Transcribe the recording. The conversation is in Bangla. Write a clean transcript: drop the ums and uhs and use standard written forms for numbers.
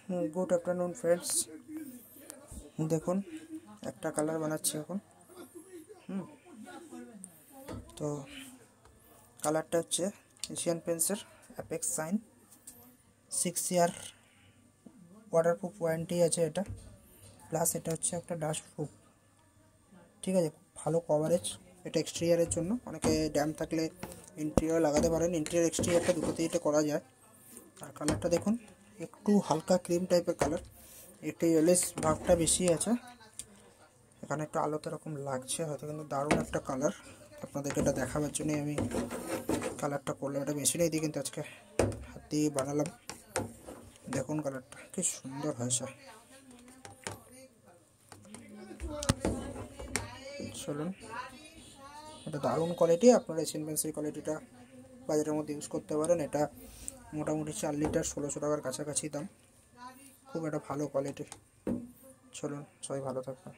Good afternoon friends. দেখুন একটা কালার বানাচ্ছি এখন। তো কালারটা হচ্ছে এশিয়ান পেন্টসের অ্যাপেক্স সাইন 6 ইয়ার ওয়াটারপ্রুফ ওয়ারেন্টি আছে এটা, প্লাস এটা হচ্ছে একটা ডাস্ট প্রুফ। ঠিক আছে, ভালো কভারেজ। এটা এক্সটেরিয়ারের জন্য, অনেকে ড্যাম থাকলে ইন্টেরিয়র লাগাতে পারেন। ইন্টেরিয়র এক্সটেরিয়রটা দুটোতেই এটা করা যায়। আর কালারটা দেখুন একটু হালকা ক্রিম টাইপের কালার, একটু ইয়েলোস ভাবটা বেশি আছে। এখানে একটু আলোতে এরকম লাগছে হয়তো, কিন্তু দারুণ একটা কালার। আপনাদেরকে এটা দেখাবার জন্যই আমি কালারটা করলাম। এটা মেশিনে দিয়ে কিন্তু আজকে হাত দিয়ে বানালাম। দেখুন কালারটা কি সুন্দর হয়েছে। চলুন, এটা দারুণ কোয়ালিটি। আপনারা এশিয়ান পেন্টসের কোয়ালিটিটা বাজারের মধ্যে ইউজ করতে পারেন। এটা মোটামুটি 4 লিটার 1600 টাকার কাছাকাছি দাম। খুব একটা ভালো কোয়ালিটি। চলুন, সবাই ভালো থাকবেন।